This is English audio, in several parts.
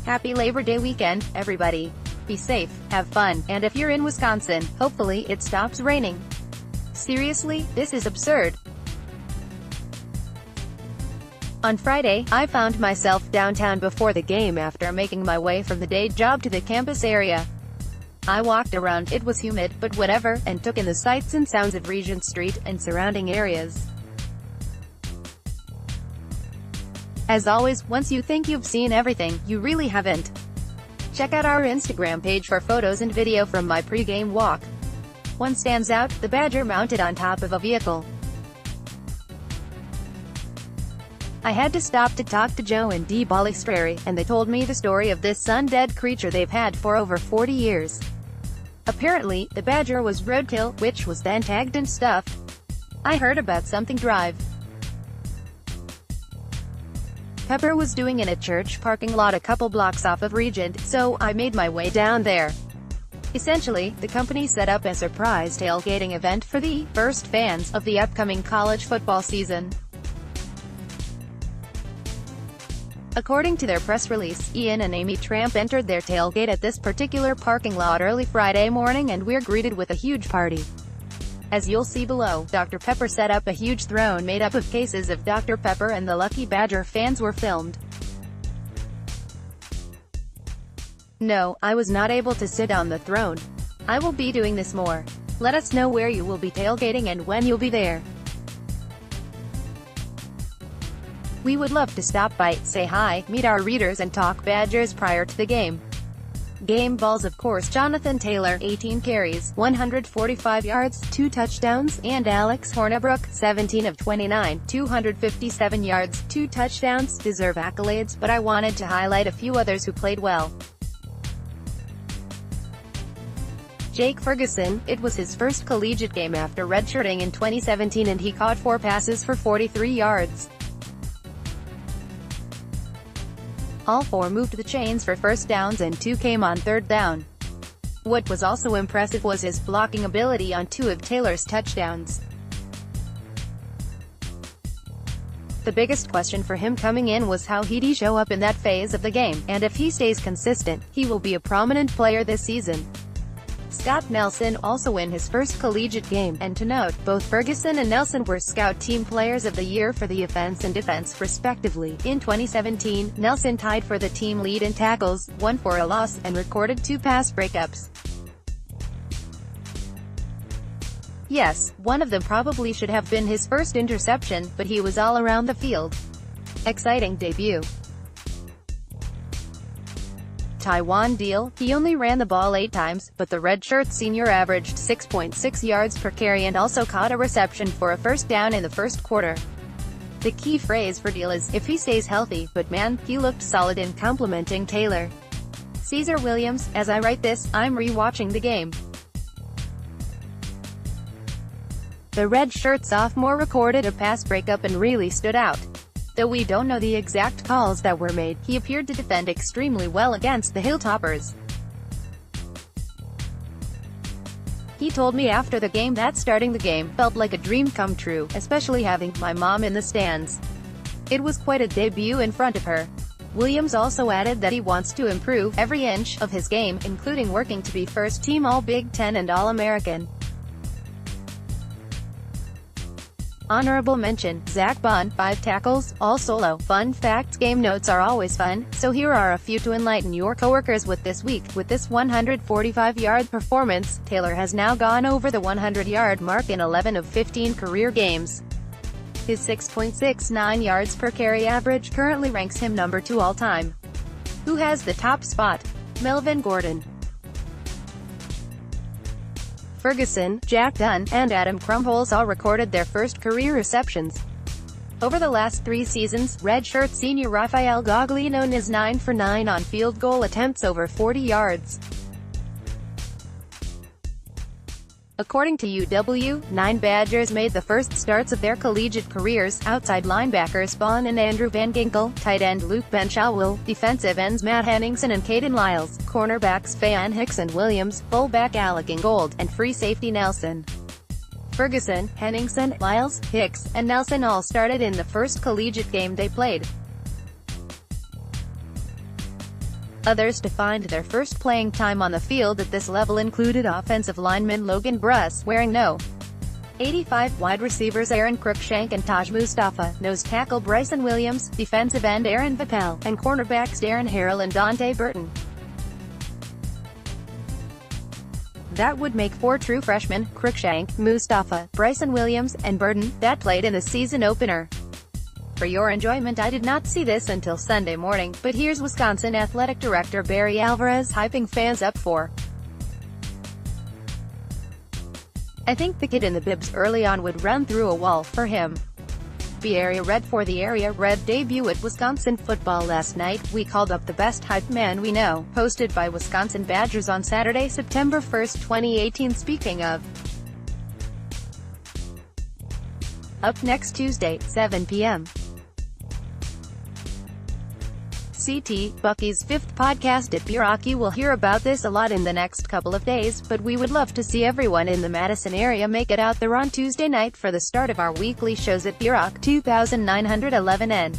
Happy Labor Day weekend, everybody. Be safe, have fun, and if you're in Wisconsin, hopefully it stops raining. Seriously, this is absurd. On Friday, I found myself downtown before the game after making my way from the day job to the campus area. I walked around, it was humid, but whatever, and took in the sights and sounds of Regent Street and surrounding areas. As always, once you think you've seen everything, you really haven't. Check out our Instagram page for photos and video from my pre-game walk. One stands out, the Badger mounted on top of a vehicle. I had to stop to talk to Joe and Dee Balistreri, and they told me the story of this undead creature they've had for over 40 years. Apparently, the Badger was roadkill, which was then tagged and stuffed. I heard about something drive Pepper was doing in a church parking lot a couple blocks off of Regent, so I made my way down there. Essentially, the company set up a surprise tailgating event for the first fans of the upcoming college football season. According to their press release, Ian and Amy Tramp entered their tailgate at this particular parking lot early Friday morning and we're greeted with a huge party. As you'll see below, Dr. Pepper set up a huge throne made up of cases of Dr. Pepper and the Lucky Badger fans were filmed. No, I was not able to sit on the throne. I will be doing this more. Let us know where you will be tailgating and when you'll be there. We would love to stop by, say hi, meet our readers and talk Badgers prior to the game. Game balls of course Jonathan Taylor, 18 carries, 145 yards, 2 touchdowns, and Alex Hornibrook, 17 of 29, 257 yards, 2 touchdowns, deserve accolades, but I wanted to highlight a few others who played well. Jake Ferguson, it was his first collegiate game after redshirting in 2017 and he caught 4 passes for 43 yards. All 4 moved the chains for first downs and 2 came on third down. What was also impressive was his blocking ability on 2 of Taylor's touchdowns. The biggest question for him coming in was how he'd show up in that phase of the game, and if he stays consistent, he will be a prominent player this season. Scott Nelson, also in his first collegiate game, and to note, both Ferguson and Nelson were Scout Team Players of the Year for the offense and defense respectively. In 2017, Nelson tied for the team lead in tackles, 1 for a loss, and recorded 2 pass breakups. Yes, one of them probably should have been his first interception, but he was all around the field. Exciting debut. Taiwan Deal, he only ran the ball 8 times, but the redshirt senior averaged 6.6 yards per carry and also caught a reception for a first down in the first quarter. The key phrase for Deal is, if he stays healthy, but man, he looked solid in complimenting Taylor. Caesar Williams, as I write this, I'm re-watching the game. The redshirt sophomore recorded a pass breakup and really stood out. Though we don't know the exact calls that were made, he appeared to defend extremely well against the Hilltoppers. He told me after the game that starting the game felt like a dream come true, especially having my mom in the stands. It was quite a debut in front of her. Williams also added that he wants to improve every inch of his game, including working to be first-team All-Big Ten and All-American. Honorable mention, Zach Bond, 5 tackles, all solo. Fun fact, game notes are always fun, so here are a few to enlighten your coworkers with this week. With this 145-yard performance, Taylor has now gone over the 100-yard mark in 11 of 15 career games. His 6.69 yards per carry average currently ranks him number 2 all-time. Who has the top spot? Melvin Gordon, Ferguson, Jack Dunn, and Adam Krumholz all recorded their first career receptions. Over the last 3 seasons, redshirt senior Rafael Goglino is 9 for 9 on field goal attempts over 40 yards. According to UW, 9 Badgers made the first starts of their collegiate careers, outside linebackers Vaughn and Andrew Van Ginkel, tight end Luke Benchowell, defensive ends Matt Henningsen and Caden Lyles, cornerbacks Fayan Hickson Williams, fullback Alec Ingold, and free safety Nelson. Ferguson, Henningsen, Lyles, Hicks, and Nelson all started in the first collegiate game they played. Others to find their first playing time on the field at this level included offensive lineman Logan Bruss, wearing no. 85, wide receivers Aaron Cruikshank and Taj Mustafa, nose tackle Bryson Williams, defensive end Aaron Vappell, and cornerbacks Darren Harrell and Dante Burton. That would make 4 true freshmen: Cruikshank, Mustafa, Bryson Williams, and Burton, that played in the season opener. For your enjoyment, I did not see this until Sunday morning, but here's Wisconsin Athletic Director Barry Alvarez hyping fans up for. I think the kid in the bibs early on would run through a wall for him. The Area Red for the Area Red debut at Wisconsin football last night. We called up the best hype man we know, posted by Wisconsin Badgers on Saturday, September 1, 2018. Speaking of, up next Tuesday, 7 p.m. CT, Bucky's 5th podcast at Bucky. We'll hear about this a lot in the next couple of days, but we would love to see everyone in the Madison area make it out there on Tuesday night for the start of our weekly shows at Bucky, 2911 N.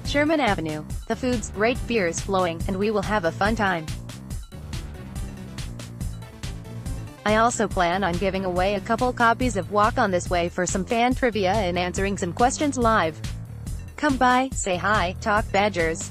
Sherman Avenue. The food's great, beers flowing, and we will have a fun time. I also plan on giving away a couple copies of Walk On This Way for some fan trivia and answering some questions live. Come by, say hi, talk Badgers.